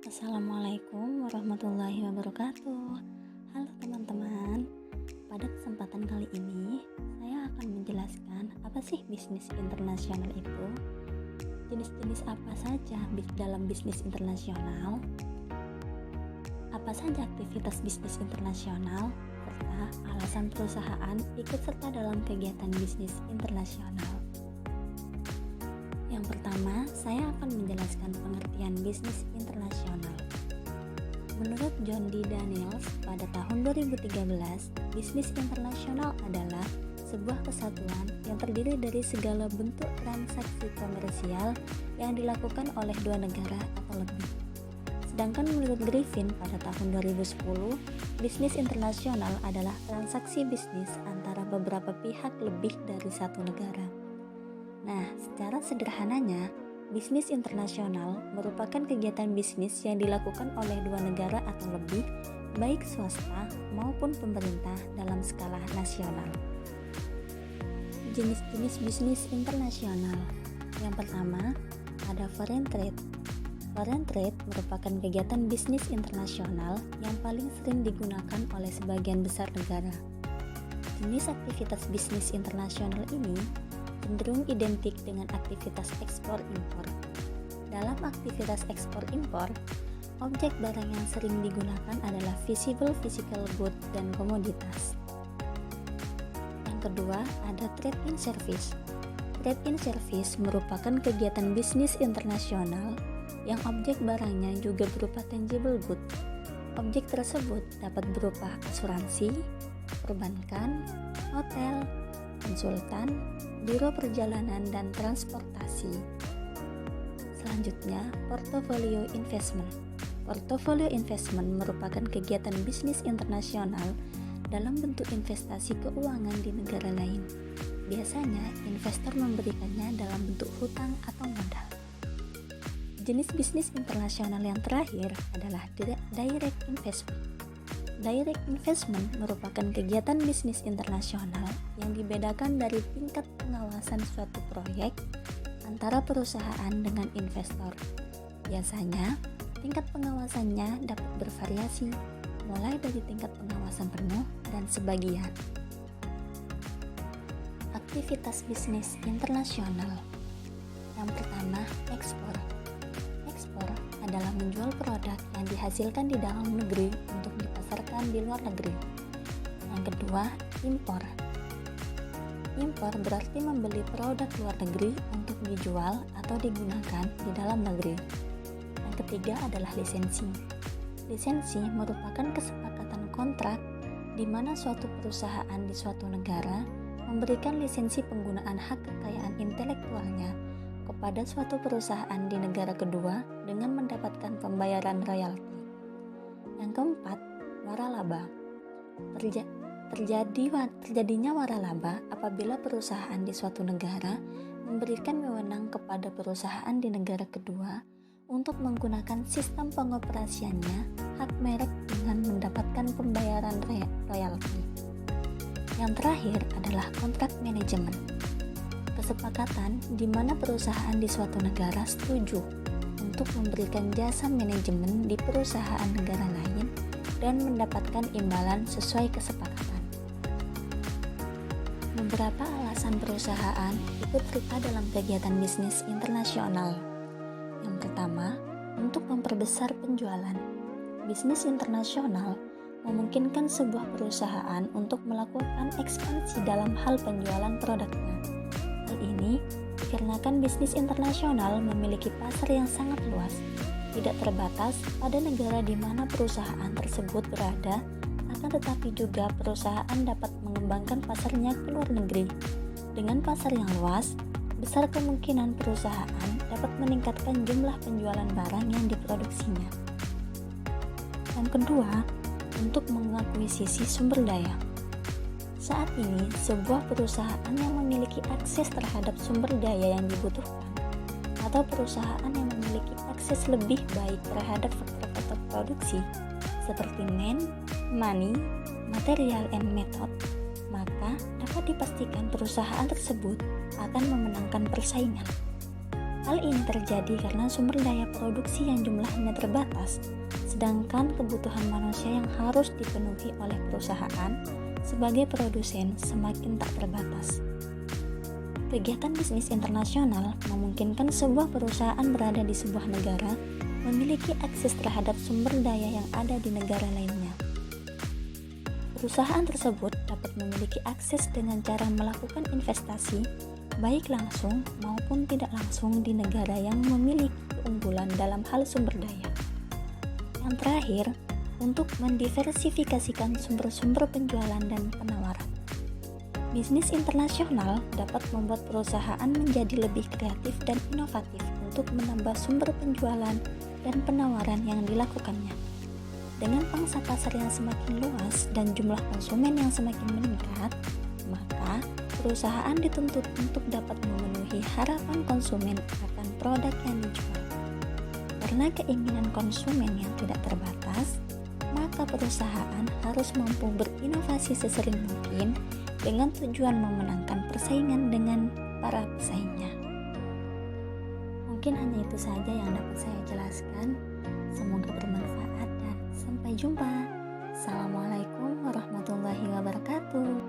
Assalamualaikum warahmatullahi wabarakatuh. Halo teman-teman, pada kesempatan kali ini saya akan menjelaskan apa sih bisnis internasional itu, jenis-jenis apa saja dalam bisnis internasional, apa saja aktivitas bisnis internasional, serta alasan perusahaan ikut serta dalam kegiatan bisnis internasional. Yang pertama, saya akan menjelaskan pengertian bisnis internasional. Menurut John D. Daniels, pada tahun 2013, bisnis internasional adalah sebuah kesatuan yang terdiri dari segala bentuk transaksi komersial yang dilakukan oleh dua negara atau lebih. Sedangkan menurut Griffin pada tahun 2010, bisnis internasional adalah transaksi bisnis antara beberapa pihak lebih dari satu negara. Nah, secara sederhananya, bisnis internasional merupakan kegiatan bisnis yang dilakukan oleh dua negara atau lebih, baik swasta maupun pemerintah dalam skala nasional. Jenis-jenis bisnis internasional. Yang pertama, ada foreign trade. Foreign trade merupakan kegiatan bisnis internasional yang paling sering digunakan oleh sebagian besar negara. Jenis aktivitas bisnis internasional ini cenderung identik dengan aktivitas ekspor-impor. Dalam aktivitas ekspor-impor, objek barang yang sering digunakan adalah visible physical good dan komoditas. Yang kedua, ada trade in service. Trade in service merupakan kegiatan bisnis internasional yang objek barangnya juga berupa tangible good. Objek tersebut dapat berupa asuransi, perbankan, hotel, konsultan, biro perjalanan dan transportasi. Selanjutnya, portfolio investment. Portfolio investment merupakan kegiatan bisnis internasional dalam bentuk investasi keuangan di negara lain. Biasanya, investor memberikannya dalam bentuk hutang atau modal. Jenis bisnis internasional yang terakhir adalah direct investment. Direct investment merupakan kegiatan bisnis internasional yang dibedakan dari tingkat pengawasan suatu proyek antara perusahaan dengan investor. Biasanya, tingkat pengawasannya dapat bervariasi, mulai dari tingkat pengawasan penuh dan sebagian. Aktivitas bisnis internasional. Yang pertama, ekspor. Ekspor adalah menjual produk yang dihasilkan di dalam negeri untuk dipasarkan di luar negeri. Yang kedua, impor. Impor berarti membeli produk luar negeri untuk dijual atau digunakan di dalam negeri. Yang ketiga adalah lisensi. Lisensi merupakan kesepakatan kontrak di mana suatu perusahaan di suatu negara memberikan lisensi penggunaan hak kekayaan intelektualnya kepada suatu perusahaan di negara kedua dengan mendapatkan pembayaran royalti. Yang keempat, waralaba. Terjadinya waralaba apabila perusahaan di suatu negara memberikan wewenang kepada perusahaan di negara kedua untuk menggunakan sistem pengoperasiannya hak merek dengan mendapatkan pembayaran royalti. Yang terakhir adalah kontrak manajemen. Kesepakatan di mana perusahaan di suatu negara setuju untuk memberikan jasa manajemen di perusahaan negara lain dan mendapatkan imbalan sesuai kesepakatan. Beberapa alasan perusahaan ikut serta dalam kegiatan bisnis internasional. Yang pertama, untuk memperbesar penjualan. Bisnis internasional memungkinkan sebuah perusahaan untuk melakukan ekspansi dalam hal penjualan produknya. Hal ini dikarenakan bisnis internasional memiliki pasar yang sangat luas, tidak terbatas pada negara di mana perusahaan tersebut berada, akan tetapi juga perusahaan dapat mengembangkan pasarnya ke luar negeri. Dengan pasar yang luas, besar kemungkinan perusahaan dapat meningkatkan jumlah penjualan barang yang diproduksinya. Yang kedua, untuk mengakuisisi sumber daya. Saat ini, sebuah perusahaan yang memiliki akses terhadap sumber daya yang dibutuhkan atau perusahaan yang memiliki akses lebih baik terhadap faktor-faktor produksi seperti man, money, material, and method, maka dapat dipastikan perusahaan tersebut akan memenangkan persaingan. Hal ini terjadi karena sumber daya produksi yang jumlahnya terbatas, sedangkan kebutuhan manusia yang harus dipenuhi oleh perusahaan sebagai produsen semakin tak terbatas. Kegiatan bisnis internasional memungkinkan sebuah perusahaan berada di sebuah negara memiliki akses terhadap sumber daya yang ada di negara lainnya. Perusahaan tersebut dapat memiliki akses dengan cara melakukan investasi, baik langsung maupun tidak langsung di negara yang memiliki keunggulan dalam hal sumber daya. Yang terakhir, untuk mendiversifikasikan sumber-sumber penjualan dan penawaran. Bisnis internasional dapat membuat perusahaan menjadi lebih kreatif dan inovatif untuk menambah sumber penjualan dan penawaran yang dilakukannya. Dengan pangsa pasar yang semakin luas dan jumlah konsumen yang semakin meningkat, maka perusahaan dituntut untuk dapat memenuhi harapan konsumen akan produk yang dijual. Karena keinginan konsumen yang tidak terbatas, maka perusahaan harus mampu berinovasi sesering mungkin dengan tujuan memenangkan persaingan dengan para pesaingnya. Mungkin hanya itu saja yang dapat saya jelaskan. Semoga bermanfaat dan sampai jumpa. Assalamualaikum warahmatullahi wabarakatuh.